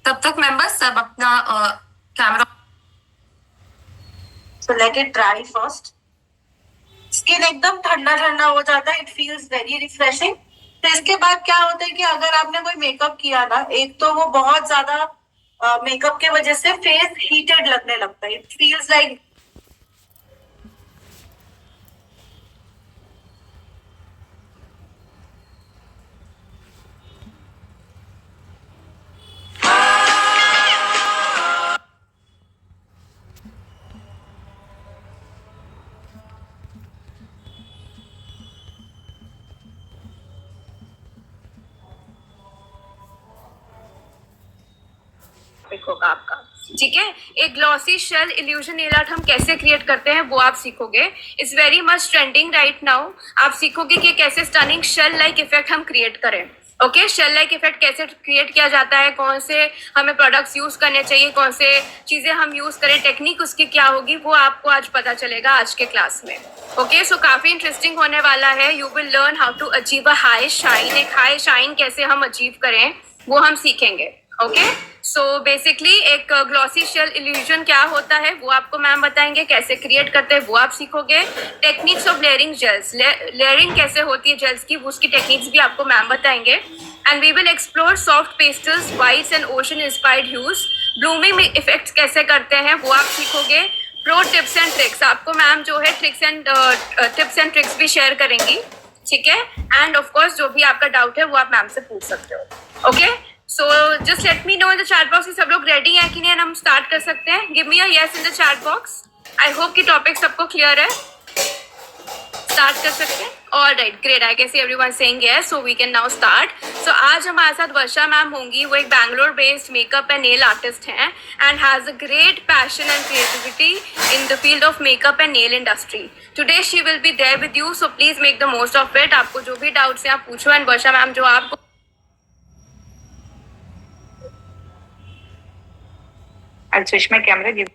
तब तक मेंबर्स सब अपना camera, so let it dry first. Skin एकदम ठंडा ठंडा हो जाता है, इट फील्स वेरी रिफ्रेशिंग। तो इसके बाद क्या होता है कि अगर आपने कोई मेकअप किया ना, एक तो वो बहुत ज्यादा मेकअप के वजह से फेस हीटेड लगने लगता है, इट फील्स लाइक होगा आपका। ठीक है, एक glossy shell illusion nail art हम कैसे क्रिएट करते हैं वो आप सीखोगे। It's very much trending right now. आप सीखोगे कि कैसे स्टनिंग शेल लाइक इफेक्ट हम क्रिएट करें। ओके, शेल लाइक इफेक्ट कैसे क्रिएट किया जाता है, कौन से हमें प्रोडक्ट्स यूज करने चाहिए, कौन से चीजें हम यूज करें, टेक्निक उसकी क्या होगी, वो आपको आज पता चलेगा आज के क्लास में। ओके, सो काफी इंटरेस्टिंग होने वाला है। You will learn how to achieve a high shine. एक हाई शाइन कैसे हम अचीव करें वो हम सीखेंगे। ओके, सो बेसिकली एक ग्लॉसी शेल इल्यूजन क्या होता है वो आपको मैम बताएंगे, कैसे क्रिएट करते हैं वो आप सीखोगे। Techniques of layering gels, layering कैसे होती है जेल्स की, उसकी टेक्निक्स भी आपको मैम बताएंगे। And we will explore soft pastels, whites and ocean inspired hues. Blooming effects कैसे करते हैं वो आप सीखोगे। प्रो टिप्स एंड ट्रिक्स, आपको मैम जो है टिप्स एंड ट्रिक्स भी शेयर करेंगी। ठीक है, एंड ऑफ कोर्स जो भी आपका डाउट है वो आप मैम से पूछ सकते हो। Okay, so just let me know in the chat box कि सब लोग रेडी हैं कि नहीं, हम स्टार्ट कर सकते हैं। Give me a yes in the chat box. I hope कि टॉपिक सबको क्लियर है, स्टार्ट कर सकते हैं। All right, great, I can see everyone saying yes, so we can now start. So आज हमारे साथ वर्षा मैम होंगी। वो एक Bangalore based makeup and nail artist हैं and has a great passion and creativity in the field of makeup and nail industry. Today she will be there with you, so please make the most of it. आपको जो भी doubts हैं आप पूछो। And Varsha ma'am जो आपको I'll switch my camera. Give.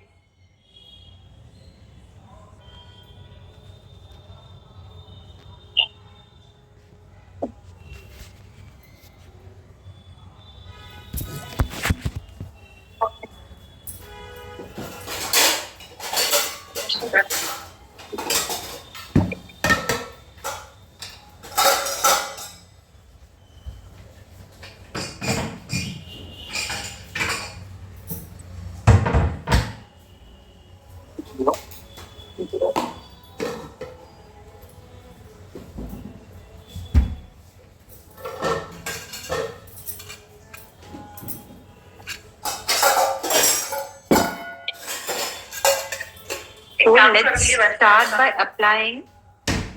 So let's start by applying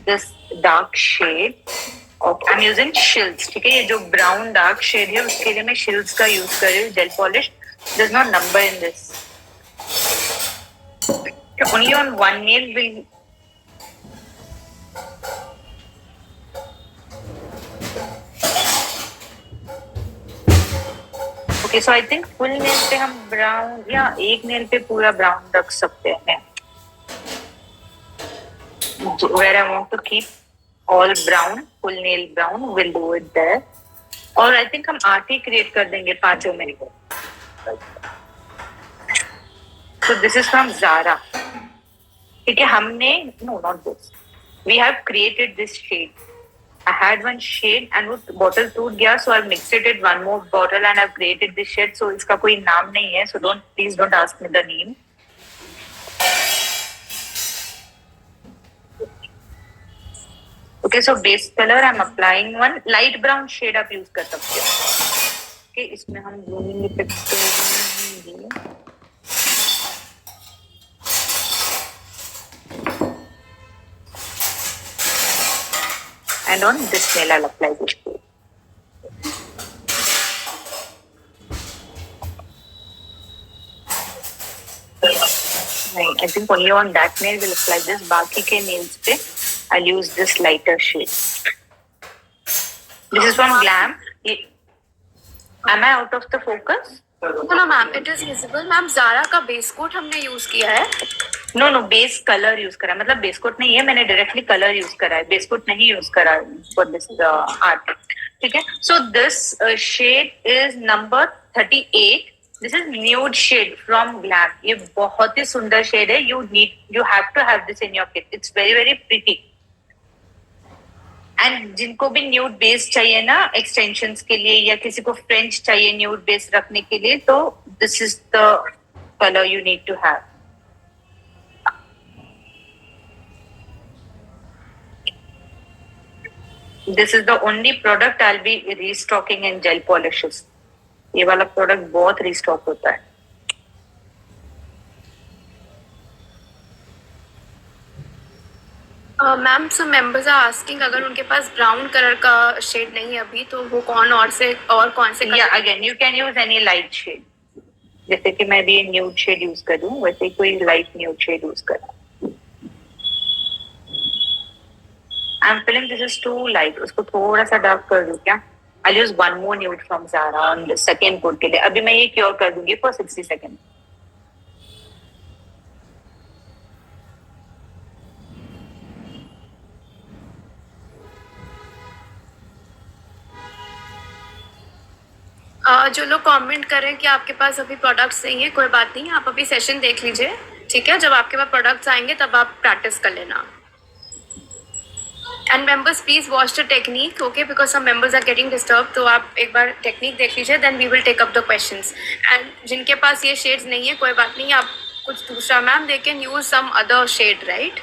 this dark shade. I'm using Shields. ठीक है, ये जो brown dark shade है उसके लिए मैं Shields का use कर रही हूँ. Gel polish. There's no number in this. Only on one nail will. Okay, so I think full nail पे हम brown या एक nail पे पूरा brown रख सकते हैं. Where I want to keep all brown, full nail brown, we'll do it there. और I think हम आर्ट ही create कर देंगे पांचों में. So this is from Zara. ठीक है, हमने no not this. We have created this shade. I had one shade and वो bottle टूट गया, so I mixed it with one more bottle and I've created this shade. So इसका कोई नाम नहीं है, so please don't ask me the name. Okay, so base color I'm applying one light brown shade आप use कर सकते हो. Okay, इसमें हम blooming effect करेंगे. And on this nail I'll apply this shade. नहीं, I think only on that nail we'll apply this. बाकी के nails पे I'll use this lighter shade. This is from Glam. Am I out of the focus? No, ma'am. It is visible. Ma'am, Zara का base coat हमने use किया है. No, base color use करा. मतलब base coat नहीं है. मैंने directly color use करा है. Base coat नहीं use करा for this art. ठीक है. So this shade is number 38. This is nude shade from Glam. ये बहुत ही सुंदर शेड है. You have to have this in your kit. It's very very pretty. And जिनको भी न्यूड बेस चाहिए ना एक्सटेंशंस के लिए, या किसी को फ्रेंच चाहिए न्यूड बेस रखने के लिए, तो this is the colour you need to have. This is the only product I will be restocking in gel polishes. ये वाला प्रोडक्ट बहुत रीस्टॉक होता है. Ma'am so members are asking अगर उनके पास ब्राउन कलर का शेड नहीं है अभी तो वो कौन से या again you can use any light shade. जैसे कि मैं भी न्यूड शेड यूज करूं, वैसे कोई लाइट न्यूड शेड यूज करा. I am feeling this is too light. उसको थोड़ा सा डार्क कर दूं क्या? I use one more nude from Zara on the second coat के लिए. अभी मैं ये क्योर कर दूंगी फॉर 60 सेकंड. जो लोग कमेंट कर रहे हैं कि आपके पास अभी प्रोडक्ट्स नहीं है, कोई बात नहीं, आप अभी सेशन देख लीजिए, ठीक है? जब आपके पास प्रोडक्ट्स आएंगे तब आप प्रैक्टिस कर लेना. And members please watch the technique, okay, because some members are getting disturb. तो आप एक बार टेक्निक देख लीजिए, then we will take up the questions. And जिनके पास ये शेड्स नहीं है, कोई बात नहीं, आप कुछ दूसरा, ma'am they can use some other shade, right?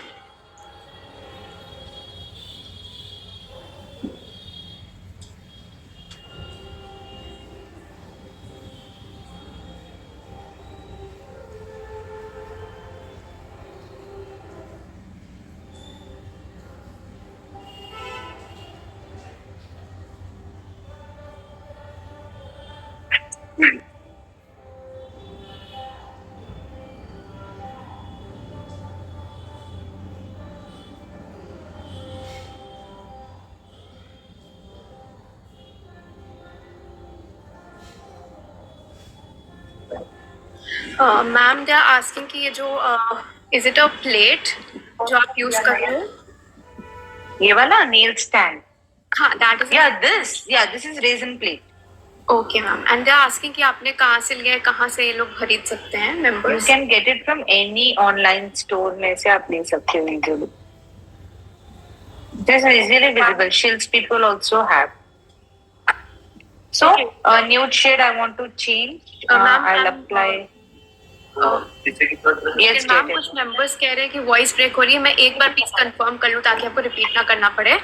Ma'am they are asking कि ये जो इज इट अ प्लेट जो आप यूज कर रहे हो? ये वाला नेल स्टैंड. हाँ, that is this is resin plate. Okay ma'am. And they are asking कि आपने कहाँ से लिया है, कहाँ से ये लोग खरीद सकते हैं you members? Can get it from any online store में से आप ले सकते हो easily. This is easily visible. Shills people also have. So, nude shade I want to change. I'll apply. Yes, ma'am कुछ मेंबर्स कह रहे हैं कि वॉइस ब्रेक हो रही है. मैं एक बार प्लीज कंफर्म कर लूँ ताकि आपको रिपीट ना करना पड़े.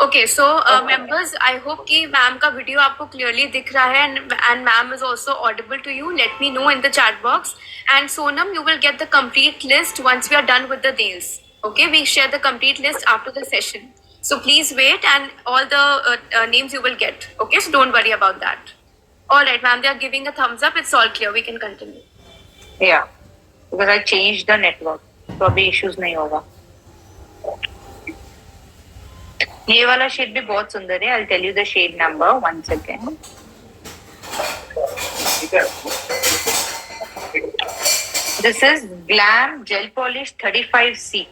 Okay, so members, I hope कि मैम का वीडियो आपको क्लियरली दिख रहा है and ma'am is also audible to you. Let me know in the chat box. And Sonam, you will get the complete list once we are done with the nails. Okay, we share the complete list after the session. So please wait, and all the names you will get. Okay, so don't worry about that. All right, ma'am, they are giving a thumbs up. It's all clear. We can continue. Yeah, because I changed the network, तो अभी issues नहीं होगा. ये वाला shade भी बहुत सुंदर है. I'll tell you the shade number. 1 second. This is Glam Gel Polish 35C.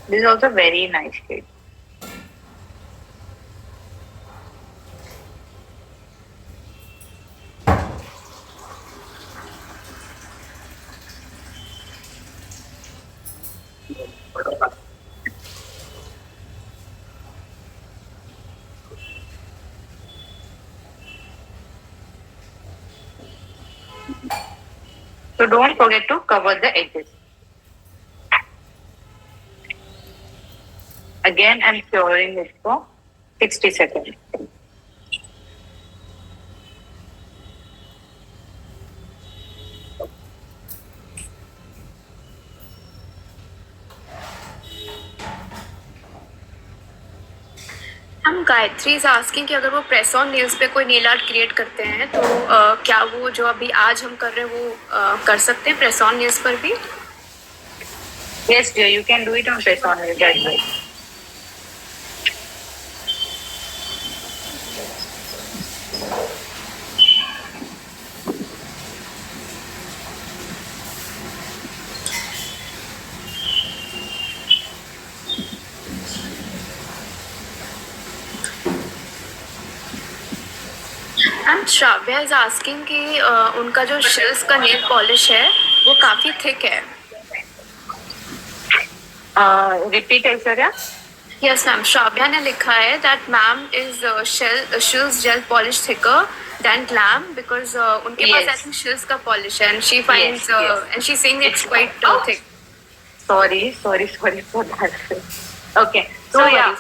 This is also very nice shade. So don't forget to cover the edges. Again, I'm curing it for 60 seconds. हम Gayatri is asking कि अगर वो press on nails पे कोई nail art create करते हैं तो क्या वो जो अभी आज हम कर रहे हैं वो कर सकते हैं प्रेस ऑन नेल्स पर भी? Yes, dear, you can do it on press on nails as well. And Shravya is asking कि उनका जो शिल्स का नेल पॉलिश है वो काफी थिक है. रिपीट है सर? यस मैम, श्राव्या ने लिखा है that ma'am is shills gel polish thicker than glam because उनके पास Yes. आई थिंक शिल्स का पॉलिश है and she finds yes. And she saying it's quite thick. Sorry for that. Okay, so No yeah,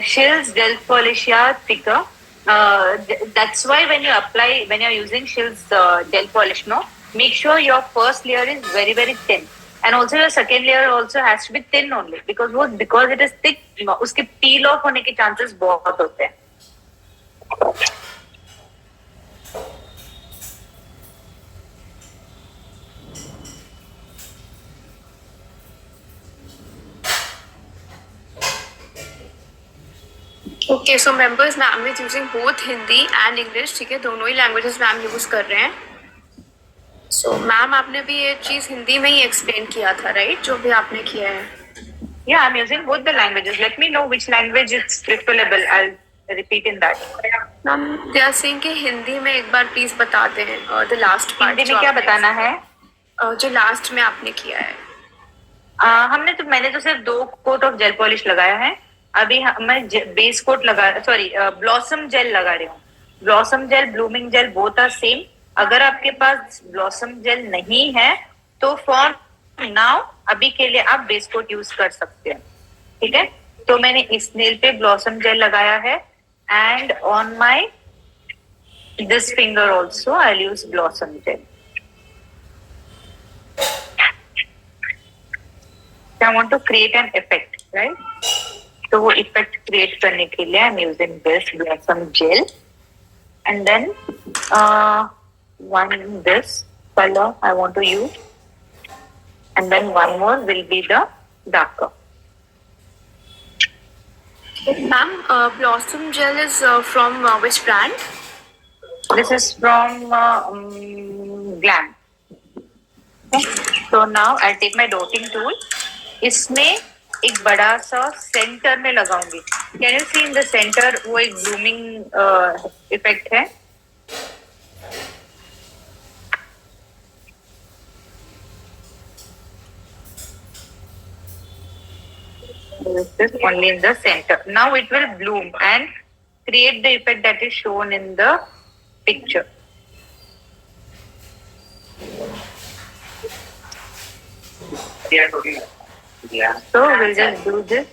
Shill's gel polish thicker. That's why when you're using Shill's gel polish, no, make sure your first layer is very very thin, and also your second layer also has to be thin only because it is thick. उसके peel off होने के chances बहुत होते हैं. Okay so members, ma'am is using both Hindi and English. ठीक है, दोनों ही languages ma'am use कर रहे हैं. सो मैम आपने भी ये चीज हिंदी में ही एक्सप्लेन किया था राइट, जो भी आपने किया है. Yeah, I'm using both the languages. Let me know which language is preferable. I'll repeat in that. Ma'am they are saying कि हिंदी में एक बार प्लीज बता दें द लास्ट पार्ट. हिंदी में क्या बताना है? जो लास्ट में आपने किया है. मैंने तो सिर्फ 2 कोट ऑफ जेल पॉलिश लगाया है. अभी मैं बेस कोट ब्लॉसम जेल लगा रही हूँ. Blossom gel, blooming gel both are same. अगर आपके पास ब्लॉसम जेल नहीं है तो फॉर नाउ अभी के लिए आप बेस कोट यूज कर सकते हैं. ठीक है, तो मैंने इस नेल पे ब्लॉसम जेल लगाया है and on my this finger also I use blossom gel. I want to create an effect, right? तो वो इफेक्ट क्रिएट करने के लिए I am using this blossom gel and then one this color I want to use and then one more will be the darker. Ma'am, Blossom gel is from which brand? This is from Glam. Okay. So now I'll take my dotting tool. इसमें एक बड़ा सा centre में लगाऊंगी. Can you see in the centre वो एक blooming effect है. This is only in the center. Now it will bloom and create the effect that is shown in the picture. So we'll just do this.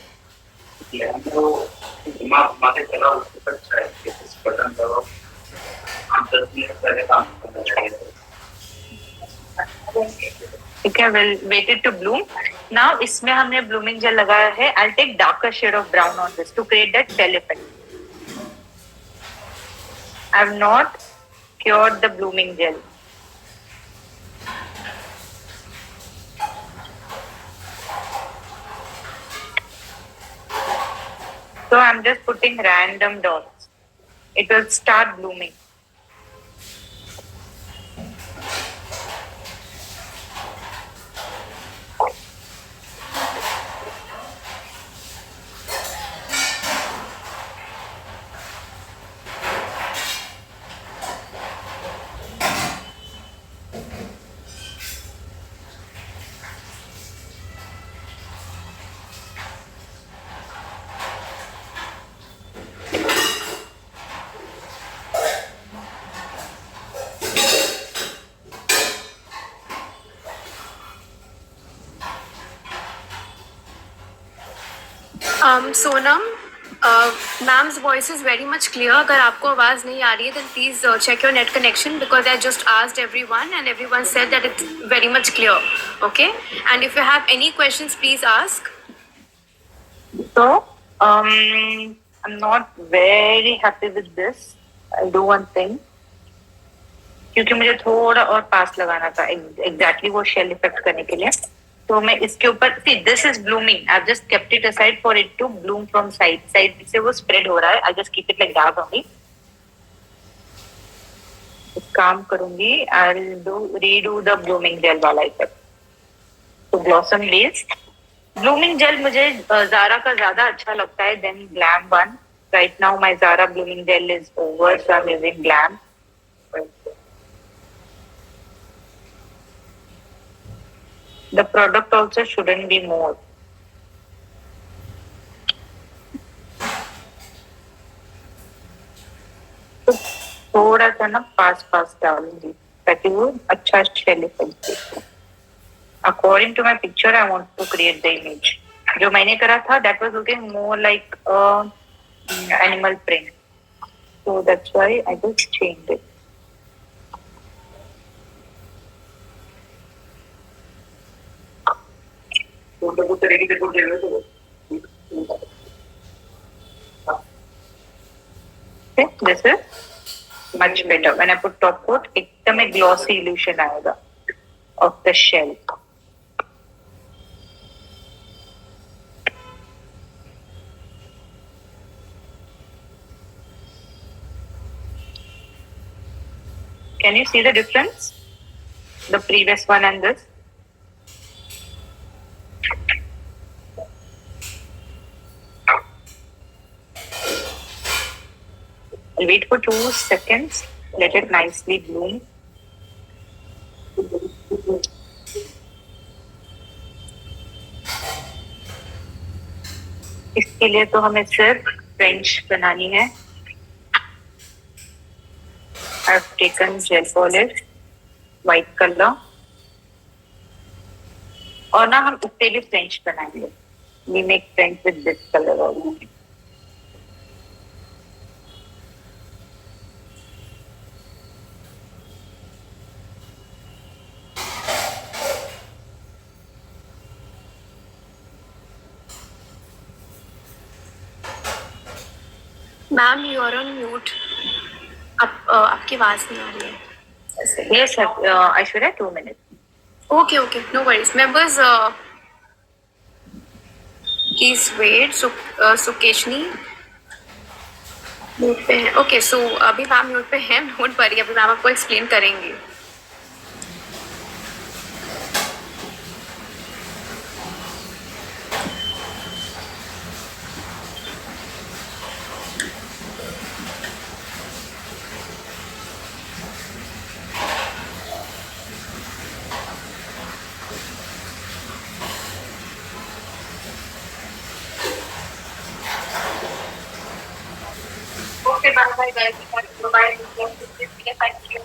ठीक है, we'll wait it to bloom. Now इसमें हमने blooming gel लगाया है. I'll take darker shade of brown on this to create that gel effect. I've not cured the blooming gel. So I'm just putting random dots. It will start blooming. Sonam, ma'am's voice is very much clear. अगर आपको आवाज नहीं आ रही है then please check your net connection because I just asked everyone and everyone said that it's very much clear. Okay, and if you have any questions please ask. So I'm not very happy with this. I'll do one thing. क्योंकि मुझे थोड़ा और पास लगाना था exactly वो shell effect करने के लिए. तो मैं इसके ऊपर see this is blooming. I've just kept it aside for it to bloom from side से वो spread हो रहा है. I just keep it like that only. एक काम करूंगी. I'll redo the blooming gel वाला इफेक्ट. तो blossom base blooming gel मुझे Zara का ज्यादा अच्छा लगता है than Glam one Right now my Zara blooming gel is over, so I'm using Glam. The product also shouldn't be more. तो थोड़ा सा ना पास डालूंगी ताकि वो अच्छा शेल इफेक्ट दे। According to my picture, I want to create the image. जो मैंने करा था, that was looking more like a animal print. So that's why I just changed it. Okay, this is much better. When I put top coat, एकदम एक glossy illusion आएगा of the shell. Can you see the difference? The previous one and this? I'll wait for 2 seconds. Let it nicely bloom. इसके लिए तो हमें सिर्फ French बनानी है. I've taken gel polish, white color. और ना हम उससे भी फ्रेंच बनाएंगे. We make French with this color also. Ma'am you are on mute. आपकी आवाज नहीं आ रही है. Yes, Aishwarya, 2 minutes. Okay okay, no worries. Members please wait. Sukeshini mute पे है. ओके, सो अभी मैम म्यूट पे है. डोंट वरी, अभी मैम आपको एक्सप्लेन करेंगी. Okay, bye guys. Bye. Thank you.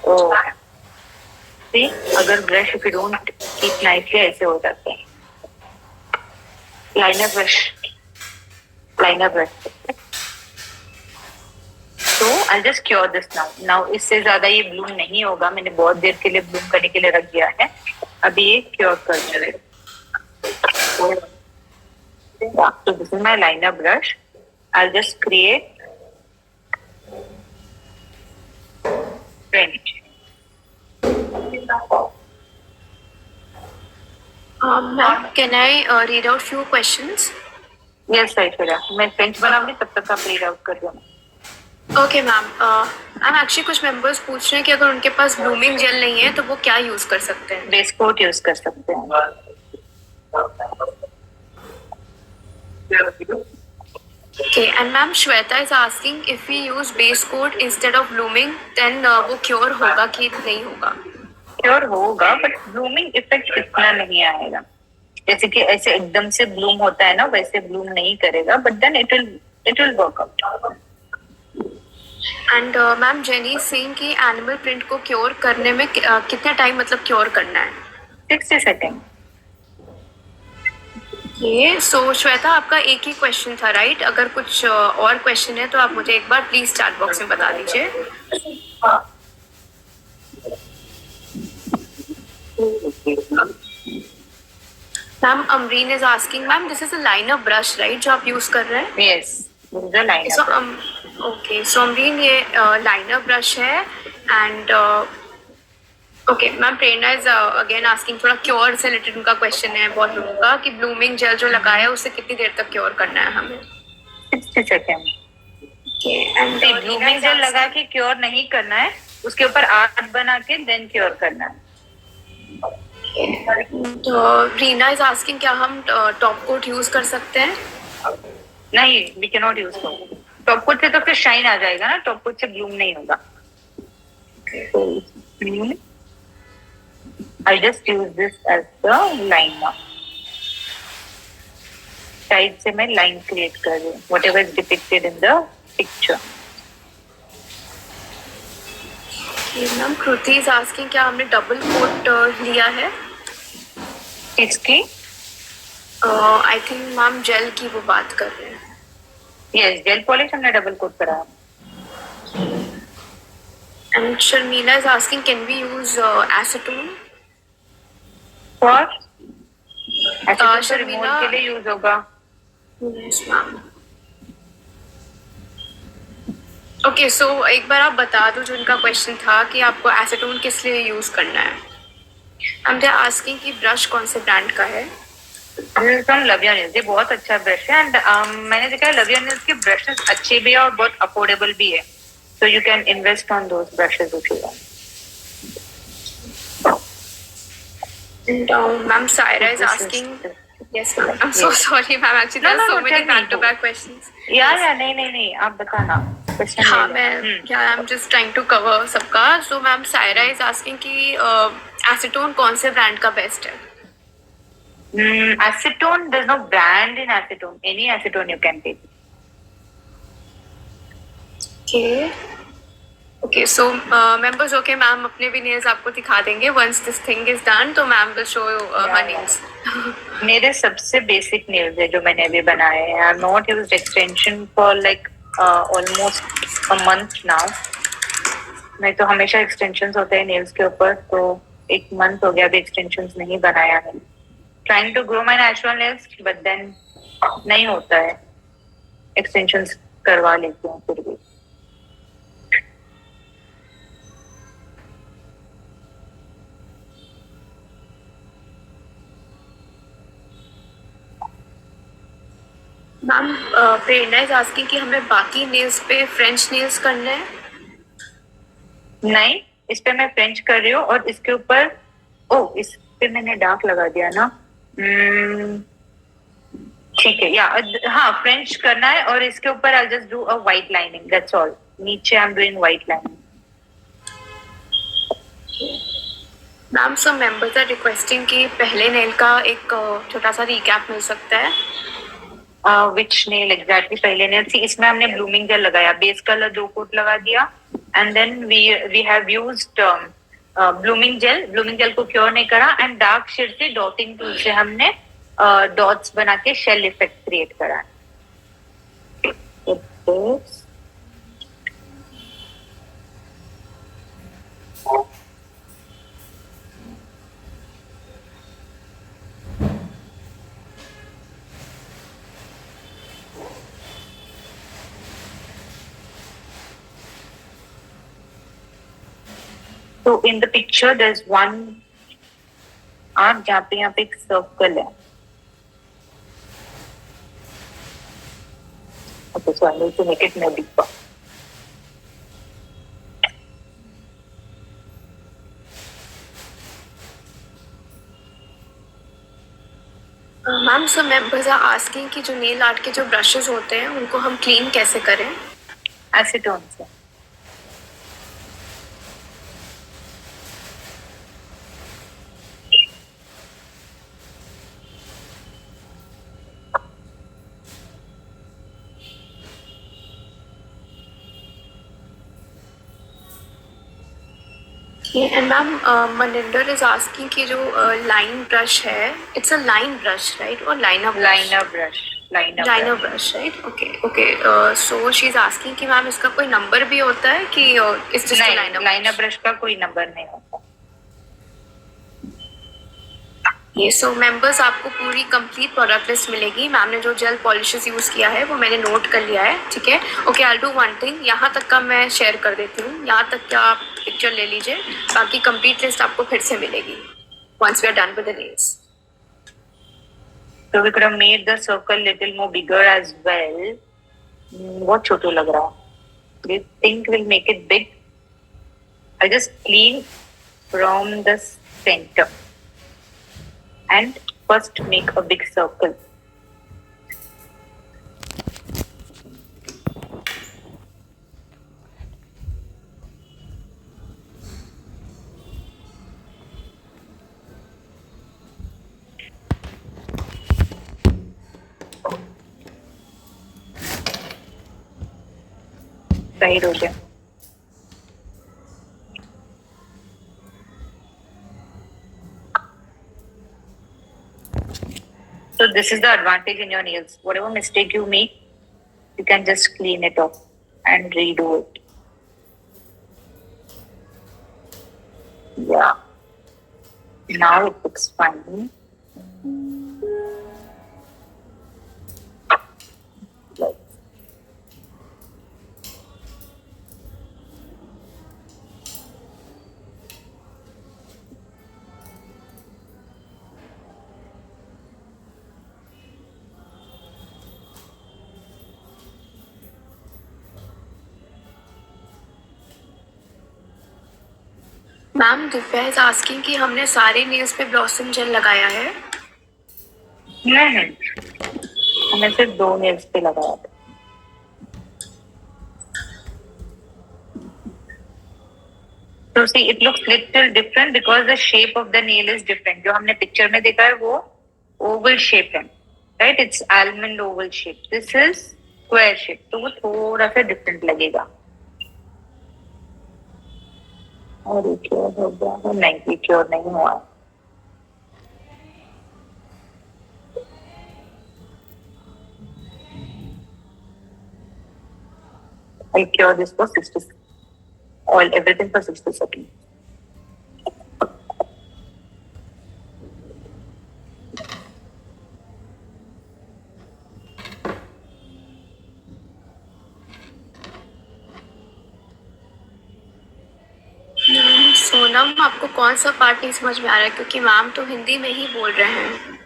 Oh. See, अगर brush if you don't keep nicely ऐसे हो जाते हैं. Liner brush. So I'll just cure this now. Now इससे ज्यादा ये bloom नहीं होगा. मैंने बहुत देर के लिए bloom करने के लिए रख दिया है. अभी ये cure कर जाएगा. So this is my liner brush. I'll just create French. Ma'am, can I read out few questions? Yes, Aishwarya. मैं French बनाऊंगी तब तक आप read out कर देना. Okay ma'am. मैम एक्चुअली कुछ मेंबर्स पूछ रहे हैं कि अगर उनके पास ब्लूमिंग जेल नहीं है तो वो क्या यूज कर सकते हैं. बेस कोट यूज कर सकते हैं. Okay, and ma'am Shweta is asking if we use base coat instead of blooming, then वो क्योर होगा कि नहीं होगा. क्योर होगा बट ब्लूमिंग इफेक्ट इतना नहीं आएगा. जैसे कि ऐसे एकदम से ब्लूम होता है ना वैसे ब्लूम नहीं करेगा but then it will work out. And ma'am Jenny Singh की एनिमल प्रिंट को क्योर करने में कितना टाइम मतलब क्योर करना है. 60 सेकेंड. ये सो श्वेता आपका एक ही क्वेश्चन था राइट. अगर कुछ और क्वेश्चन है तो आप मुझे एक बार प्लीज चैट बॉक्स में बता दीजिए. Ma'am Amreen is asking ma'am this is a liner brush right जो आप यूज कर रहे हैं. Yes, this is a liner. Okay so Amreen ये लाइनर ब्रश है. And okay ma'am Prerna is again asking थोड़ा क्योर से रिलेटेड उनका क्वेश्चन है बहुत लोगों का कि ब्लूमिंग जेल जो लगाया है उससे कितनी देर तक क्योर करना है हमें. 60 सेकेंड. एंड ब्लूमिंग जेल लगा के क्योर नहीं करना है. उसके ऊपर आर्ट बना के देन क्योर करना है. तो रीना इज आस्किंग क्या हम टॉप कोट यूज कर सकते हैं? नहीं, we can not use top coat से तो फिर शाइन आ जाएगा ना, टॉप कोट से ब्लूम नहीं होगा। I just use this as the line now. Side से मैं लाइन क्रिएट कर रही हूँ, whatever is depicted in the picture. Ma'am Kriti is asking क्या हमने डबल कोट लिया है? इसकी आई थिंक मैम जेल की वो बात कर रहे हैं। यस, जेल पॉलिश हमने डबल कोट करा। And Sharmila is asking can we use acetone for Sharmila removal के लिए यूज होगा। Yes ma'am. ओके सो एक बार आप बता दो जो उनका क्वेश्चन था कि आपको एसीटोन किस लिए यूज करना है। हम दे आस्किंग कि ब्रश कौन से ब्रांड का है? फ्रॉम लविया नील्स, ये बहुत अच्छा ब्रश है। एंड मैंने देखा है लविया नील्स के ब्रशेस अच्छे भी है और बहुत अफोर्डेबल भी है, so you can invest on those brushes if you want. And ma'am Saira is asking. Yes ma'am, I'm so sorry ma'am, actually there are so many back to back questions. Yeah, नहीं, आप बताना question. हाँ मैं I'm just trying to cover सबका। So ma'am Saira is asking कि acetone कौन से brand का बेस्ट है? Acetone, there's no brand in acetone. Any acetone you can take. Okay, so members, okay, ma'am अपने भी nails आपको दिखा देंगे once this thing is done, तो ma'am will show her nails. मेरे सबसे बेसिक nails है जो मैंने अभी बनाए हैं। I have not used extension for like almost a month now. नहीं तो हमेशा extensions होते हैं nails के ऊपर, तो एक month हो गया अभी extensions नहीं बनाया है। Trying to grow my natural nails, but then नहीं होता है, extensions करवा लेती हूँ फिर भी। मैम प्रेरणा इज आस्किंग कि हमें बाकी नेल्स पे फ्रेंच नेल्स करने हैं? नहीं, इस पे मैं फ्रेंच कर रही हूँ और इसके ऊपर इस पे मैंने डार्क लगा दिया ना। ठीक है, या हाँ फ्रेंच करना है और इसके ऊपर I just do a white lining, that's all. नीचे I am doing white lining. Ma'am some members are requesting कि पहले नेल का एक छोटा सा रिकैप मिल सकता है। Which nail exactly? पहले नेल सी, इसमें हमने ब्लूमिंग जेल लगाया, बेस कलर 2 कोट लगा दिया, and then we have used blooming gel को क्योर नहीं करा, एंड डार्क शेड से डॉटिंग टूल से हमने डॉट्स बना के शेल इफेक्ट क्रिएट करा। So in the picture there's one arc जहाँ पे यहाँ पे एक सर्कल है। Okay, so I need to make it more deeper. Ma'am some members are asking कि जो नेल आर्ट के जो ब्रशेस होते हैं उनको हम क्लीन कैसे करें? एसीटोन से। And ma'am Maninder is asking कि जो लाइन ब्रश है, it's a line brush right और liner brush right? Okay so she is asking कि मैम इसका कोई नंबर भी होता है कि इट्स जस्ट लाइनर ब्रश का कोई नंबर नहीं होता। ये सो मेंबर्स आपको पूरी कंप्लीट प्रोडक्ट लिस्ट मिलेगी। मैम ने जो जेल पॉलिशेस यूज किया है वो मैंने नोट कर लिया है, ठीक है। Okay I do one thing, यहाँ तक का मैं शेयर कर देती हूँ, यहाँ तक का आप पिक्चर ले लीजिए, बाकी कंप्लीट लिस्ट आपको फिर से मिलेगी once we are done with the nails. So we could have made the circle little more bigger as well. बहुत छोटू लग रहा है। Do you think we'll make it big? I just clean from the center. and first make a big circle. Side हो गया. So this is the advantage in your nails. Whatever mistake you make, you can just clean it up and redo it. Yeah. Now it looks fine. Like, ma'am दुपहर is asking कि हमने सारे nails पे blossom gel लगाया है. नहीं, हमने सिर्फ 2 nails पे लगाया था. So see, it looks little different because the shape of the nail is different. जो हमने पिक्चर में देखा है वो oval shape है, right? It's almond oval shape. This is square shape. तो वो थोड़ा सा different लगेगा. और ये क्योर हो गया है? नहीं, ये क्योर नहीं हुआ. I cure this for 60 oil everything for 60 seconds. Sonam आपको कौन सा पार्ट नहीं समझ में आ रहा है, क्योंकि मैम तो हिंदी में ही बोल रहे हैं.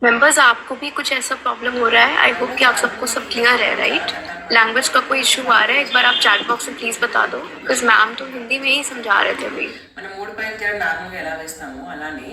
मेंबर्स आपको भी कुछ ऐसा प्रॉब्लम हो रहा है? आई होप कि आप सबको सब क्लियर है, राइट? लैंग्वेज का कोई इशू आ रहा है? एक बार आप चैट बॉक्स में प्लीज बता दो, बिकॉज मैम तो हिंदी में ही समझा रहे थे अभी. మనం 3 పైన తీయడం నార్మల్గా ఎలా వేస్తాము అలానే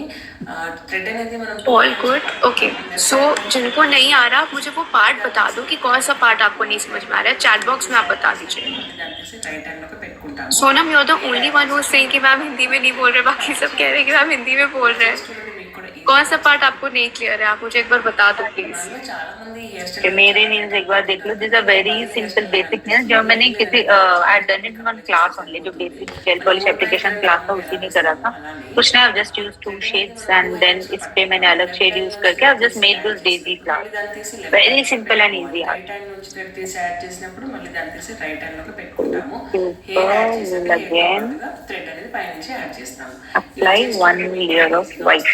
థ్రెడ్ అనేది మనం ऑल गुड. ओके, सो जिनको नहीं आ रहा आप मुझे वो पार्ट बता दो कि कौन सा पार्ट आपको नहीं समझ में आ रहा है. चैट बॉक्स में आप बता दीजिए. దానికి రైట్ హ్యాండ్లోకి పెట్టుకుంటాము. Sonam you are the only one who is saying कि मैम हिंदी में नहीं बोल रहे, बाकी सब कह रहे हैं कि मैम हिंदी में बोल रहे हैं. మీకు కూడా कौन सा पार्ट आपको नहीं क्लियर है? आप मुझे एक बार बता दो प्लीज. ఈజీగా చాలా మంది హెయిర్ कि స్టైల్ मेरे nails एक बार देख लो. These are very simple basic nails जो मैंने किसी I had done it in one class only. जो basic gel polish application class था उसी में करा था. कुछ नहीं, I've just used 2 shades and then इस पे मैंने अलग shade use करके I've just made those daisy flowers. దాన్ని తీసి Very simple and easy. Right hand నుంచి థ్రెడ్ తీసి యాడ్ చేసినప్పుడు మళ్ళీ దాన్ని తీసి రైట్ హ్యాండ్ లోకి పెట్టుకుంటాము. Super. హెయిర్ యాడ్ చేసాక Again. థ్రెడ్ అనేది పైనుంచి యాడ్ చేస్తాము. Apply 1 layer of white.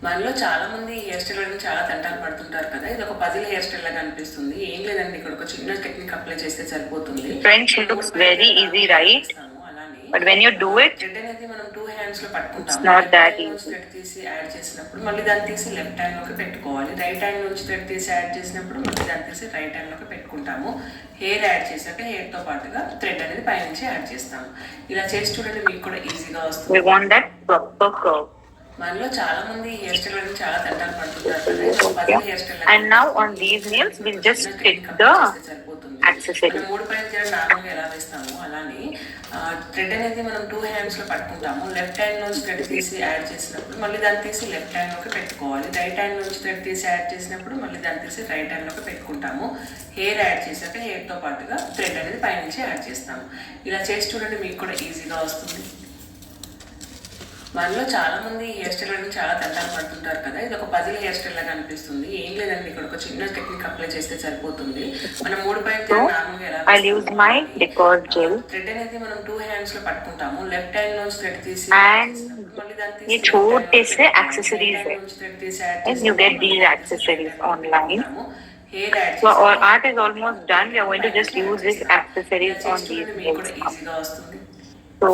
మనలో చాలా మంది హెయిర్ స్టైల్ అనేది చాలా తంటాలు పడుతుంటారు కదా. ఇది ఒక పజిల్ హెయిర్ స్టైల్ లాగా అనిపిస్తుంది. ఏం లేదండి, ఇక్కడ ఒక చిన్న టెక్నిక్ అప్లై చేస్తే సరిపోతుంది. French looks very easy, right? అలానే But when you do it, thread అనేది మనం 2 హ్యాండ్స్ లో పట్టుకుంటాం. It's not that easy. Thread తీసి యాడ్ చేసినప్పుడు మళ్ళీ దాన్ని తీసి లెఫ్ట్ హ్యాండ్ లోకి పెట్టుకోవాలి. రైట్ హ్యాండ్ నుంచి థ్రెడ్ తీసి యాడ్ చేసినప్పుడు మళ్ళీ దాన్ని తీసి రైట్ హ్యాండ్ లోకి పెట్టుకుంటాము. హెయిర్ యాడ్ చేశాక హెయిర్ తో పాటుగా థ్రెడ్ అనేది పైనుంచి యాడ్ చేస్తాము. ఇలా చేసి చూడండి, మీకు కూడా ఈజీగా వస్తుంది. we want that proper curve. మనలో చాలా మంది హెయిర్ స్టైల్ అనేది చాలా తంటాలు పడుతుంటారు కదా. ఇది ఒక పజిల్ హెయిర్ స్టైల్ లాగా And now on these nails, we'll just stick the సరిపోతుంది. accessory. మనం 3 పైన తీయడం నార్మల్గా ఎలా వేస్తాము అలానే థ్రెడ్ అనేది మనం 2 హ్యాండ్స్ లో పట్టుకుంటాము. లెఫ్ట్ హ్యాండ్ నుంచి థ్రెడ్ తీసి యాడ్ చేసినప్పుడు మళ్ళీ దాన్ని తీసి లెఫ్ట్ హ్యాండ్ లోకి పెట్టుకోవాలి. రైట్ హ్యాండ్ నుంచి థ్రెడ్ తీసి యాడ్ చేసినప్పుడు మళ్ళీ దాన్ని తీసి రైట్ హ్యాండ్ లోకి పెట్టుకుంటాము. హెయిర్ యాడ్ చేశాక హెయిర్ తో పాటుగా థ్రెడ్ అనేది పైనుంచి యాడ్ చేస్తాము. ఇలా చేసి చూడండి, మీకు కూడా ఈజీగా వస్తుంది. మనలో చాలా మంది హెయిర్ స్టైల్ అనేది చాలా తంటాలు పడుతుంటారు కదా. ఇది ఒక పజిల్ హెయిర్ స్టైల్ లాగా అనిపిస్తుంది. ఏం లేదండి, ఇక్కడ ఒక చిన్న టెక్నిక్ అప్లై చేస్తే సరిపోతుంది. మనం 3 పైన తీయడం నార్మల్గా ఎలా I'll use my decor gel. Thread అనేది మనం 2 హ్యాండ్స్ లో పట్టుకుంటాము. లెఫ్ట్ హ్యాండ్ నుంచి థ్రెడ్ తీసి And మళ్ళీ దాన్ని ये తీసి छोटे से accessories है. థ్రెడ్ తీసి add And you get these accessories online. Hair add So our art is almost done. We are going to just use these accessories on these మీకు కూడా nails. ఈజీగా వస్తుంది. So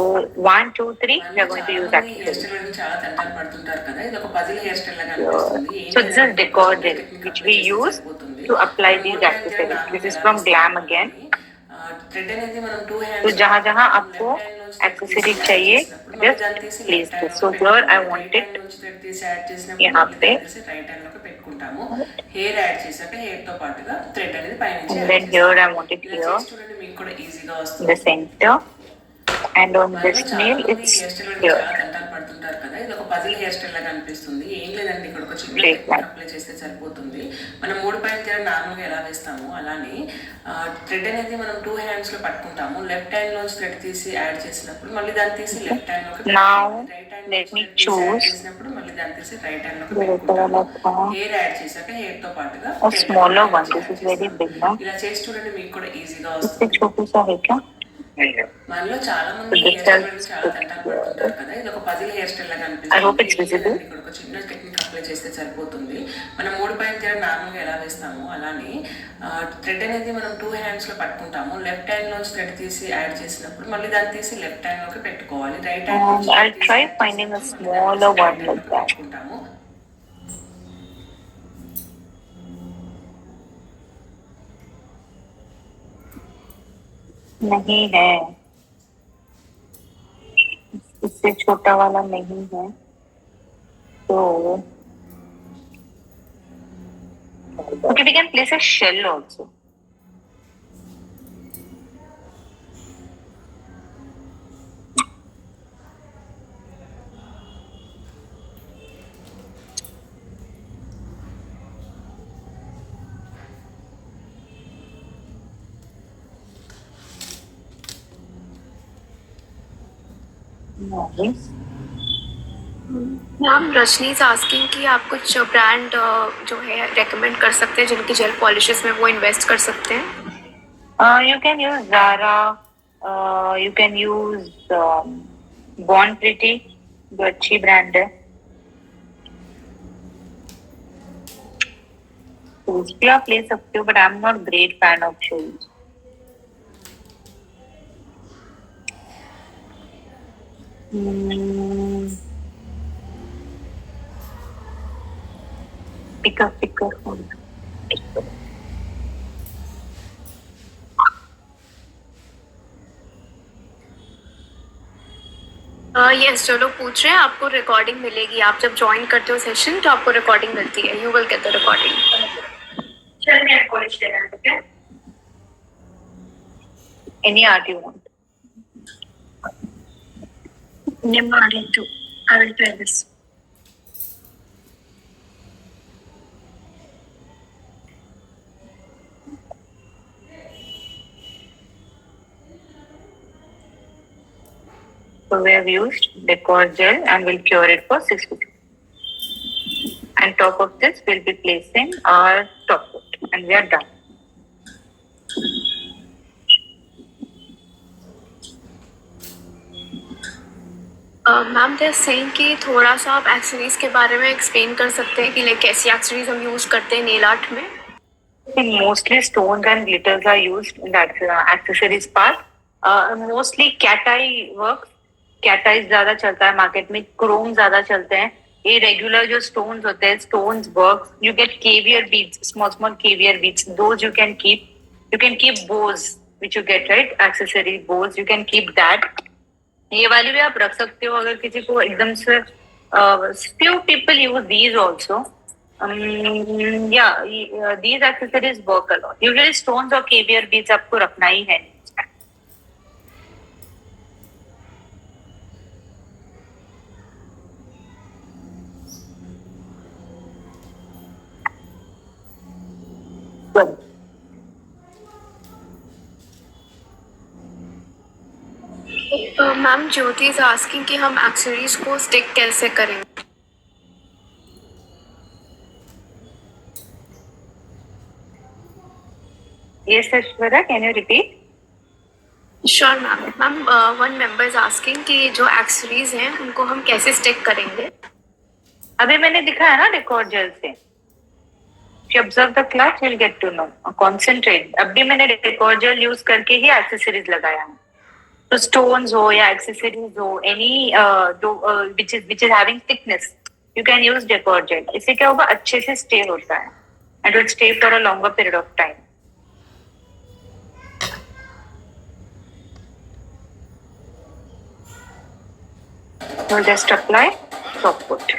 1, 2, 3, we are going to use hair accessories. Style అనేది చాలా తంటాలు పడుతుంటారు కదా. ఇది ఒక పజిల్ హెయిర్ స్టైల్ లాగా అనిపిస్తుంది. ఏం So this is లేదండి, decor gel technique which apply we చేస్తే use సరిపోతుంది. to apply మనం these 3 పైన accessories. తీయడం This is నార్మల్గా from ఎలా Glam వేస్తాము again. కానీ, थ्रेड అనేది మనం టూ तो హ్యాండ్స్ जहाँ जहाँ आपको एक्सेसरी चाहिए just place this. So here I want it thread తీసి యాడ్ చేసినప్పుడు यहाँ మళ్ళీ पे దాన్ని తీసి రైట్ హ్యాండ్ లోకి పెట్టుకుంటాము. హెయిర్ యాడ్ చేశాక హెయిర్ తో పాటుగా థ్రెడ్ అనేది పైనుంచి and యాడ్ then here చేస్తాము. I want it ఇలా here చేసి చూడండి, మీకు కూడా ఈజీగా in వస్తుంది. the center and on మనలో this చాలా nail మంది it's హెయిర్ స్టైల్ గురించి here. చాలా తంటాలు పడుతుంటారు కదా. ఇది ఒక పజిల్ హెయిర్ స్టైల్ లాగా అనిపిస్తుంది. ఏం లేదండి, ఇక్కడ ఒక చిన్న Straight టెక్నిక్ line. అప్లై చేస్తే సరిపోతుంది. మనం మూడు పైన తీర నార్మల్గా ఎలా వేస్తాము అలానే థ్రెడ్ అనేది మనం టూ హ్యాండ్స్ లో పట్టుకుంటాము. లెఫ్ట్ హ్యాండ్ లోంచి థ్రెడ్ తీసి యాడ్ చేసినప్పుడు మళ్ళీ దాన్ని తీసి లెఫ్ట్ హ్యాండ్ లోకి Now right hand let me add choose చేసినప్పుడు మళ్ళీ దాన్ని తీసి రైట్ హ్యాండ్ లోకి the పెట్టుకుంటాము. color హెయిర్ యాడ్ చేశాక హెయిర్ తో పాటుగా a smaller one. This is very big now. ఇలా చేసి చూడండి, మీకు కూడా ఈజీగా इससे వస్తుంది. छोटू सा है क्या? మనలో చాలా మంది So this hair style does- గురించి చాలా తంటాలు పడుతుంటారు కదా. ఇది ఒక పజిల్ హెయిర్ స్టైల్ లాగా I hope it's అనిపిస్తుంది. visible. ఇక్కడ ఒక చిన్న టెక్నిక్ అప్లై చేస్తే సరిపోతుంది. మనం మూడు పైన తీర నార్మల్గా ఎలా వేస్తాము అలానే థ్రెడ్ అనేది మనం టూ హ్యాండ్స్ లో పట్టుకుంటాము. లెఫ్ట్ హ్యాండ్ లోంచి థ్రెడ్ తీసి యాడ్ చేసినప్పుడు మళ్ళీ దాన్ని తీసి లెఫ్ట్ హ్యాండ్ లోకి పెట్టుకోవాలి. Right hand I'll try finding a smaller one like that. పెట్టుకుంటాము. नहीं है, इससे छोटा वाला नहीं है, तो okay, we can place a shell also. Nice. Ma'am Rajni is asking कि आप कुछ ब्रांड जो है रेकमेंड कर सकते हैं जिनकी जेल पॉलिशेस में वो इन्वेस्ट कर सकते हैं. You can use Zara. You can use Born Pretty, जो अच्छी ब्रांड है. शूज भी आप ले सकते हो, but I am not great fan of shoes. Picker. Yes जो लोग पूछ रहे हैं आपको रिकॉर्डिंग मिलेगी. आप जब ज्वाइन करते हो सेशन तो आपको रिकॉर्डिंग मिलती है. You will get the recording. चल मैं पॉलिश ले रहा हूँ. Okay? Any art you want? Nimari too. I will try this. So we have used decor gel and we'll cure it for 6 weeks. And top of this, we'll be placing our top coat, and we are done. Ma'am they saying कि थोड़ा सा आप accessories के बारे में explain कर सकते हैं कि लाइक कैसी एक्सेसरीज हम यूज करते हैं नेल आर्ट में. Mostly stones and glitters are used in that accessories part. Mostly cat eye work. Cat eyes ज्यादा चलता है मार्केट में. क्रोम ज्यादा चलते हैं. ये रेगुलर जो stones होते हैं, stones work. You get caviar beads, small caviar beads. Those you can keep. You can keep bows, which you get, right? Accessory bows. You can keep that. ये वाली भी आप रख सकते हो अगर किसी को एकदम से. Few people use these also. These accessories work a lot. Usually stones और caviar beads आपको रखना ही है. Good. Ma'am Jyoti is asking कि हम एक्सेसरीज को स्टिक कैसे करेंगे. Yes, Ashwara, can you repeat? Sure ma'am. Ma'am one member is asking कि जो एक्सेसरीज हैं उनको हम कैसे स्टिक करेंगे. अभी मैंने दिखाया ना डेकोर जेल से. If you observe the class, you'll get to know. Concentrate. अभी मैंने डेकोर जेल यूज करके ही एक्सेसरीज लगाया है. तो stones हो या accessories हो, any which is having thickness, you can use decor gel. इससे क्या होगा, अच्छे से stay होता है and will stay for a longer period of time. We'll just apply top coat.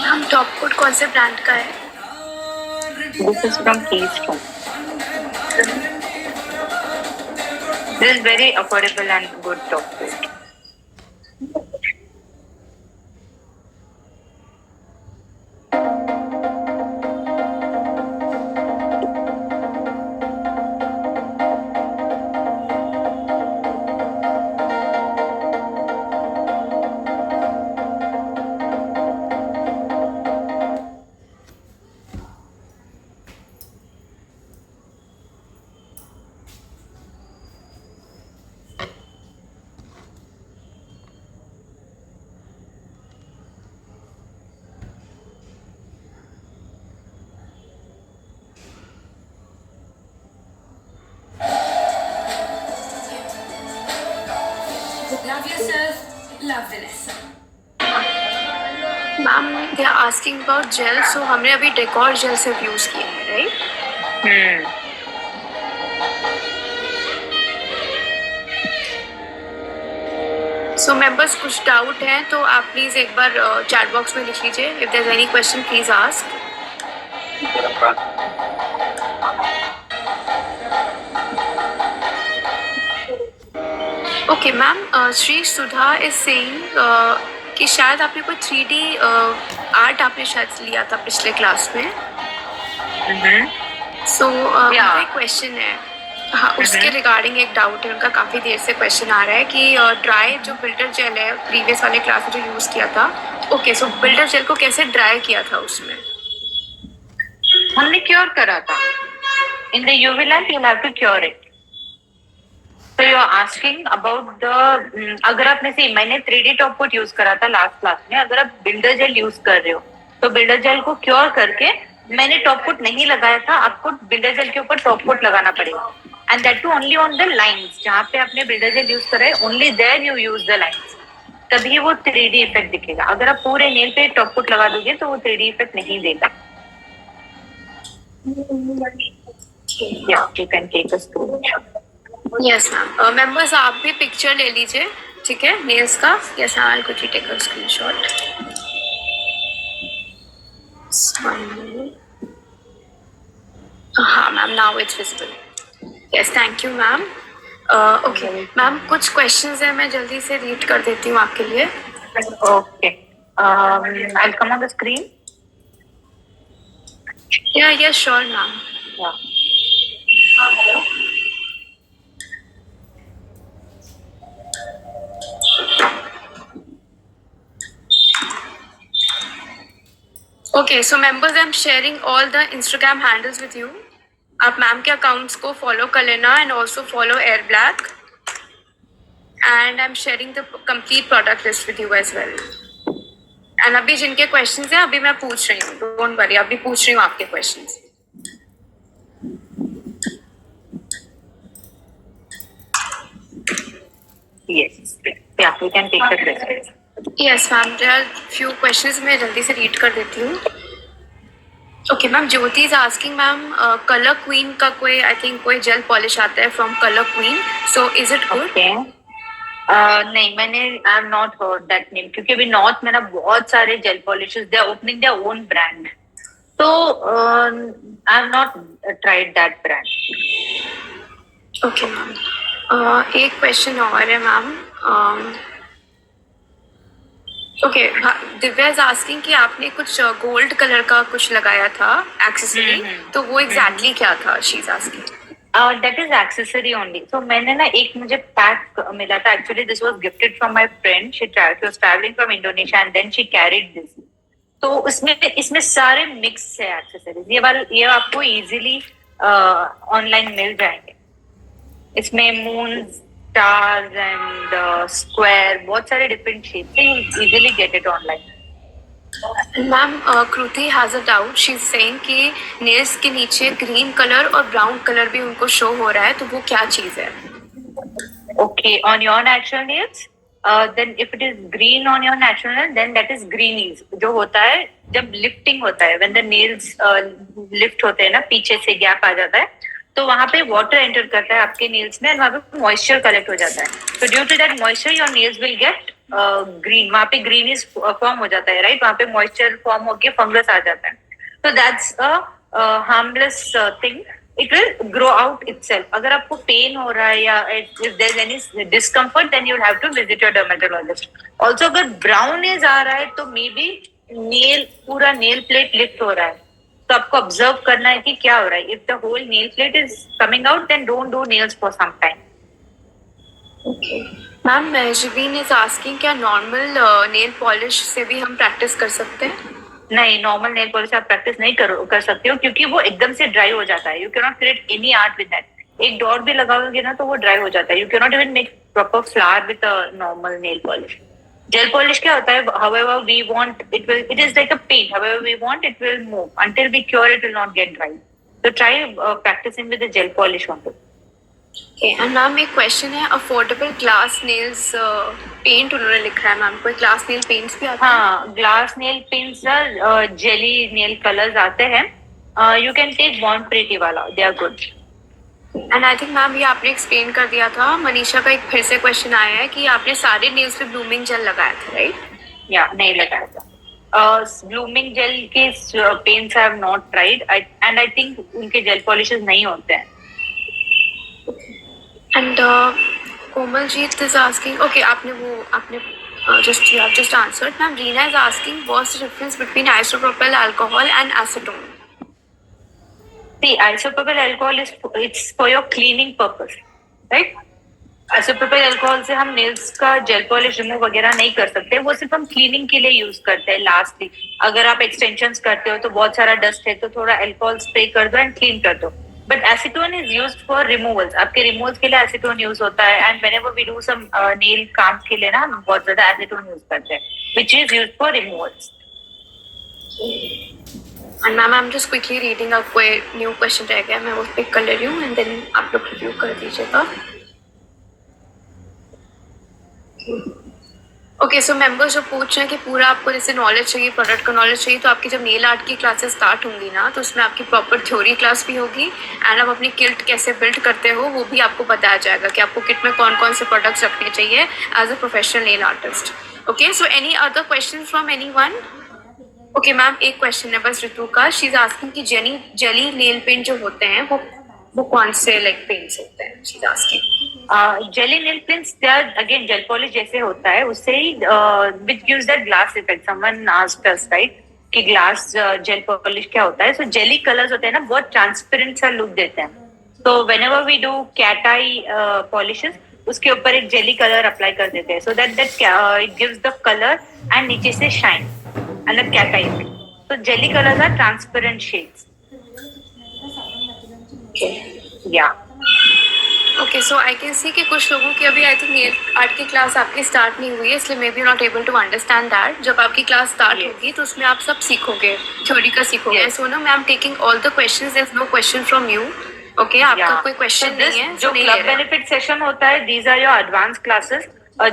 हम टॉप कोट कौन से ब्रांड का है? This is from Keystone. This is very affordable and good top coat. Love yourself, love Vanessa. Ma'am they are asking about gel, so हमने अभी decor gel सिर्फ use किया है, राइट? सो मेंबर्स कुछ डाउट है तो आप प्लीज़ एक बार चैट बॉक्स में लिख लीजिए. If there is any question please ask. Okay ma'am, Shri Sudha is saying कि शायद आपने कोई 3D आर्ट आपने शायद लिया था पिछले क्लास में. सो मेरा एक क्वेश्चन है, हाँ उसके रिगार्डिंग एक डाउट है उनका. काफ़ी देर से क्वेश्चन आ रहा है कि ड्राई जो बिल्डर जेल है प्रीवियस वाले क्लास में जो यूज़ किया था, ओके सो बिल्डर जेल को कैसे ड्राई किया था उसमें? हमने क्योर करा था. In the UV lamp you'll have to cure it. So you are asking about the अगर आपने से मैंने 3D टॉप कोट यूज करा था लास्ट क्लास में. अगर आप बिल्डर जेल यूज कर रहे हो तो बिल्डर जेल को क्योर करके, मैंने टॉप कोट नहीं लगाया था, आपको बिल्डर जेल के ऊपर टॉप कोट लगाना पड़ेगा. And that too only on the lines जहाँ पे आपने बिल्डर जेल यूज करा है, only there you use the lines, तभी वो 3D इफेक्ट दिखेगा. अगर आप पूरे नेल पे टॉप कोट लगा दोगे तो वो 3D इफेक्ट नहीं देगा. Yeah, you can take a screenshot. Yes ma'am. Members आप भी पिक्चर ले लीजिए, ठीक है, नेल्स का. Yes ma'am, I could take a screenshot. हाँ ma'am, now it's visible. Yes, thank you ma'am. Okay ma'am, कुछ क्वेश्चंस हैं, मैं जल्दी से रीड कर देती हूँ आपके लिए. Okay. I'll come on the screen. या sure ma'am. Yeah. Okay, so members, I'm sharing all the Instagram handles with you. आप मैम के अकाउंट्स को फॉलो कर लेना and also follow Air Black. And I am sharing the complete product list with you as well. And अभी जिनके questions हैं अभी मैं पूछ रही हूँ, डोंट वरी, अभी पूछ रही हूँ आपके questions. Yes. Yeah, we can take the questions. Yes ma'am, there are few questions मैं जल्दी से रीड कर देती हूँ. Okay ma'am, Jyoti is asking ma'am, colour queen का कोई आई थिंक कोई जेल पॉलिश आता है from colour queen, so is it good? Okay. नहीं, मैंने I have not heard that name, क्योंकि अभी नॉर्थ में ना बहुत सारे gel polishes, they are opening there own brand. तो I have not tried that brand. Okay ma'am, एक क्वेश्चन और है ma'am. Okay, Divya is asking कि आपने कुछ गोल्ड कलर का कुछ लगाया था एक्सेसरी, तो वो एग्जैक्टली क्या था? She is asking. That is accessory only. So मैंने ना एक मुझे पैक मिला था. Actually this was gifted from my friend. She was travelling from Indonesia and then she carried this. तो इसमें सारे मिक्स है एक्सेसरीज. ये आपको इजीली ऑनलाइन मिल जाएंगे. इसमें मून, स्टार्स एंड स्क्वायर, बहुत सारे डिफरेंट शेप्स है. You easily get it online. Ma'am, Kriti has a doubt. She is saying कि नेल्स के नीचे ग्रीन कलर और ब्राउन कलर भी उनको शो हो रहा है, तो वो क्या चीज है? Okay, on your natural nails, then if it is green on your natural nail, then that is greenies. जो होता है जब लिफ्टिंग होता है, when the nails lift होते हैं ना, पीछे से गैप आ जाता है, तो वहां पे वाटर एंटर करता है आपके नेल्स में, वहां पे मॉइस्चर कलेक्ट हो जाता है. तो due to that moisture your nails will get green. वहां पे ग्रीनिश फॉर्म हो जाता है, राइट. वहां पे मॉइस्चर फॉर्म होके फंगस आ जाता है. तो that's a harmless thing. It will grow out itself. अगर आपको पेन हो रहा है या if there is any discomfort then you will have to visit your dermatologist. Also अगर ब्राउन एज आ रहा है तो मे बी नेल, पूरा नेल प्लेट लिफ्ट हो रहा है. तो आपको ऑब्जर्व करना है कि क्या हो रहा है. If the whole nail plate is coming out then don't do nails for some time. Ma'am Mazreen is asking क्या नॉर्मल नेल पॉलिश से भी हम प्रैक्टिस कर सकते हैं? नहीं, नॉर्मल नेल पॉलिश आप प्रैक्टिस नहीं कर सकते हो क्योंकि वो एकदम से ड्राई हो जाता है. You can not create any art with that. एक डॉट भी लगाओगे ना तो वो ड्राई हो जाता है. You can not even make proper flower with a normal nail polish. Jail polish क्या होता है, however we want it is like a paint. However we want it will move until we cure it will not get dry. So try practicing with the gel polish only. Okay, and ma'am एक question है, affordable glass nails paint उन्होंने लिखा है ma'am. कोई glass nail paints भी आते हैं? हाँ, glass nail paints jelly nail colours आते हैं. You can take bond pretty वाला, they are good. And I think ma'am ये आपने एक्सप्लेन कर दिया था. मनीषा का एक फिर से क्वेश्चन आया है कि आपने सारे नेल्स पे ब्लूमिंग जेल लगाया था, राइट? या नहीं लगाया था. ब्लूमिंग जेल के paints I have not tried and I think उनके जेल पॉलिशेस नहीं होते हैं. एंड कोमलजीत इज आस्किंग, ओके आपने just answered. Ma'am, Reena is asking what's the difference between isopropyl alcohol and acetone? See, isopropyl alcohol it's for your cleaning purpose, right? Isopropyl alcohol से हम nails का gel polish remove वगैरह नहीं कर सकते. वो सिर्फ हम cleaning के लिए यूज करते हैं. Lastly, अगर आप extensions करते हो तो बहुत सारा dust है तो थोड़ा alcohol spray कर दो and clean कर दो. But acetone is used for removals. आपके removals के लिए acetone use होता है. And whenever we do some nail काम के लिए ना हम बहुत ज्यादा acetone use करते हैं, which is used for removals. And ma'am I'm just quickly reading up कोई न्यू क्वेश्चन रह गया, मैं वो पिक कर ले रही हूँ एंड देन आप लोग रिव्यू कर दीजिएगा. ओके, सो मेंबर्स जो पूछ रहे हैं कि पूरा आपको जैसे नॉलेज चाहिए, प्रोडक्ट का नॉलेज चाहिए, तो आपकी जब नेल आर्ट की क्लासेस स्टार्ट होंगी ना तो उसमें आपकी प्रॉपर थ्योरी क्लास भी होगी एंड आप अपनी किट कैसे बिल्ड करते हो वो भी आपको बताया जाएगा कि आपको किट में कौन कौन से प्रोडक्ट्स रखने चाहिए as a professional nail artist. Okay, so any other question from anyone? Okay ma'am, एक क्वेश्चन है बस ऋतु का. शी इज आस्किंग कि जेली नेल पेंट जो होते हैं वो कौन से लाइक पेंट्स होते हैं? She is asking. Jelly nail paints they are again gel polish जैसे होता है उससे ही which gives that glass effect. Someone asked us, right, कि ग्लास जेल पॉलिश क्या होता है. सो जेली कलर्स होते हैं ना, बहुत ट्रांसपेरेंट सा लुक देते हैं. तो whenever we do cat eye polishes उसके ऊपर एक जेली कलर अप्लाई कर देते हैं. So that it gives the colour and नीचे से shine and the cat eye. So jelly colors are transparent shades. Yeah. Okay, so I can see कि कुछ लोगों की अभी आई थिंक नेल आर्ट की क्लास आपकी स्टार्ट नहीं हुई है, इसलिए maybe not able to understand that. जब आपकी क्लास स्टार्ट होगी तो उसमें आप सब सीखोगे, थ्योरी का सीखोगे. सो ना, मैं am taking all the questions, there is no question from you. Okay, आपका कोई क्वेश्चन नहीं है जो क्लब बेनिफिट सेशन होता है, these are your advance classes.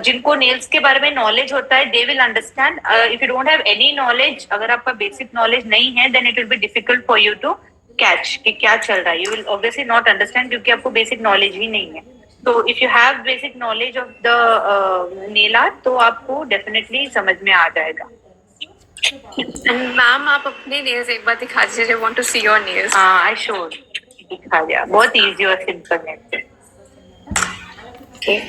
जिनको नेल्स के बारे में नॉलेज होता है they will understand. If you don't have any knowledge, अगर आपका बेसिक नॉलेज नहीं है then it will be difficult for you to catch कि क्या चल रहा है. You will obviously not understand क्योंकि आपको बेसिक नॉलेज ही नहीं है. तो if you have basic knowledge of the nail art तो आपको डेफिनेटली समझ में आ जाएगा. मैम आप अपने नेल्स एक बार दिखा दीजिए, I want to see your nails. हाँ, आई शोड, दिखा दिया. बहुत इजी और सिंपल है. ओके,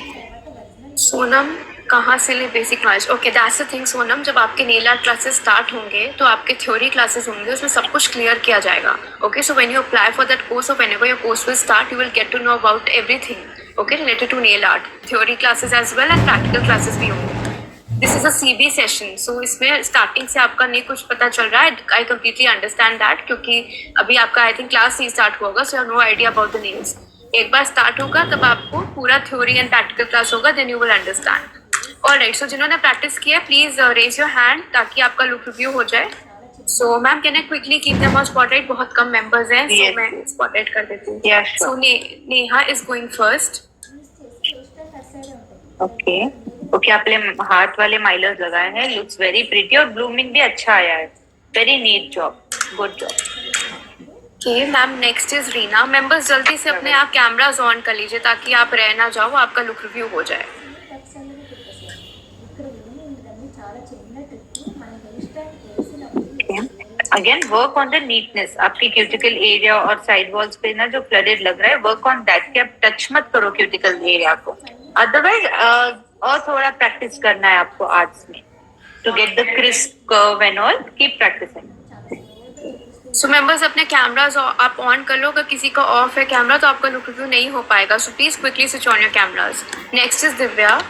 सोनम कहाँ से ले basic knowledge? Okay, that's the thing Sonam, जब आपके नेल आर्ट क्लासेस स्टार्ट होंगे तो आपके थ्योरी क्लासेस होंगे, उसमें सब कुछ क्लियर किया जाएगा. Okay, so when you apply for that course और whenever your course will start you will get to know about everything, okay, related to nail art. Theory classes as well and practical classes भी होंगे. This is a CB session, so इसमें starting से आपका नहीं कुछ पता चल रहा है. आई कम्प्लीटली अंडरस्टैंड दैट क्योंकि अभी आपका आई थिंक क्लास नहीं स्टार्ट हुआ होगा, so you have no idea about the nails. एक बार स्टार्ट होगा तब आपको पूरा थ्योरी एंड प्रैक्टिकल क्लास होगा, then you will understand. Alright, so जिन्होंने प्रैक्टिस किया प्लीज रेज योर हैंड ताकि आपका लुक रिव्यू हो जाए. So ma'am can I quickly keep them on spotlight? बहुत कम मेंबर्स हैं, सो मैं स्पॉटलाइट कर देती हूँ. So Neha is going first. Okay okay, आपने हार्ट वाले माइलर्स लगाए हैं, लुक्स वेरी प्रिटी और ब्लूमिंग भी अच्छा आया है. Very neat job, good job. Okay ma'am, next is Reena. Members जल्दी से अपने आप कैमराज ऑन कर लीजिए ताकि आप रह ना जाओ, आपका लुक रिव्यू हो जाए। Again work on the neatness. आपकी क्यूटिकल एरिया और साइड वॉल्स पे ना जो फ्लडेड लग रहा है, वर्क ऑन दैट कि आप टच मत करो क्यूटिकल एरिया को। अदरवाइज और थोड़ा प्रैक्टिस करना है आपको आर्ट्स में to get the crisp curve and all. Keep practising. So members अपने कैमराज आप ऑन कर लो। अगर किसी का ऑफ है कैमरा तो आपका लुक रिव्यू नहीं हो पाएगा, so please quickly switch on your cameras. Next is Divya.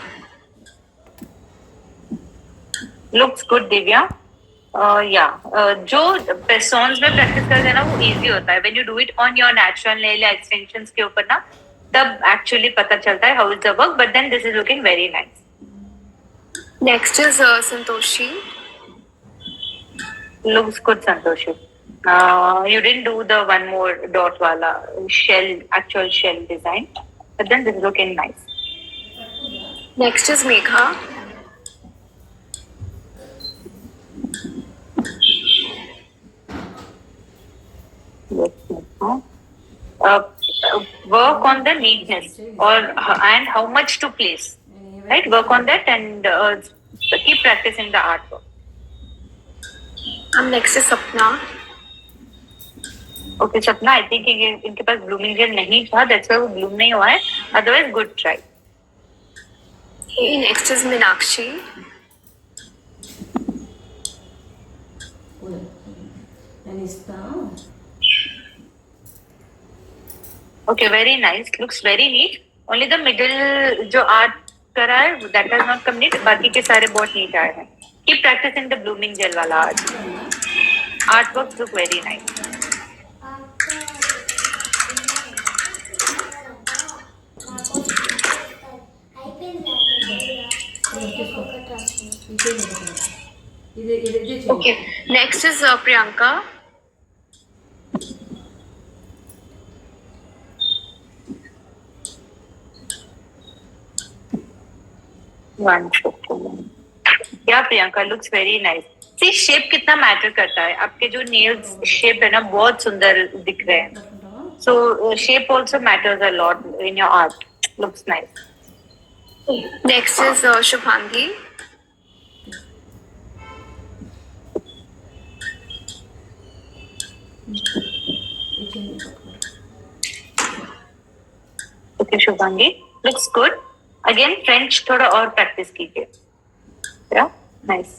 Looks good Divya. जो पेसोन्स में प्रैक्टिस करते हैं ना वो इजी होता है। When you do it on your natural nail या एक्सटेंशंस के ऊपर ना, तब एक्चुअली पता चलता है how is the work. But then this is looking very nice. Next is Santoshi. Looks good, Santoshi. You didn't do the one more dot wala shell, actual shell design, but then this is looking nice. Next is Megha. Yes, Neha. Work on the neatness and how much to place. Right, work on that and keep practicing the artwork. Next is सपना। Okay, Sapna, I think इनके पास blooming gel नहीं था, that's why वो bloom नहीं हुआ है. Otherwise, good try. Next is Meenakshi. Okay, very nice. Looks very neat. Only the middle जो art करा है, that has not come neat. बाकी के सारे बहुत neat आए हैं. Keep practicing the blooming gel वाला art. Artworks look very nice. Okay, next is Priyanka. One second. Yeah, Priyanka looks very nice. See, shape कितना मैटर करता है. आपके जो nails shape है ना बहुत सुंदर दिख रहे हैं. So shape also matters a lot in your art. Looks nice. Next is Shubhangi. Okay, Shubhangi looks good. Again, French थोड़ा और practice कीजिए. Yeah, nice.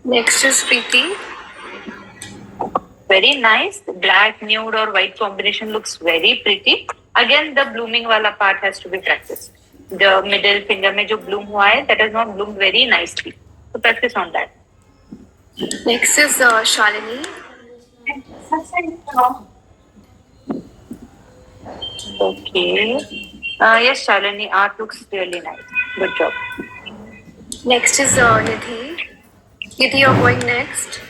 Next is Preeti. Very nice. Black, nude or white combination looks very pretty. Again, the blooming wala part has to be practiced. The middle finger में जो bloom हुआ है, that has not bloomed very nicely. So practice on that. Next is Shalini. Okay. Yes, Shalini, art looks really nice. Good job. Next is Nidhi. Nidhi, you're going next.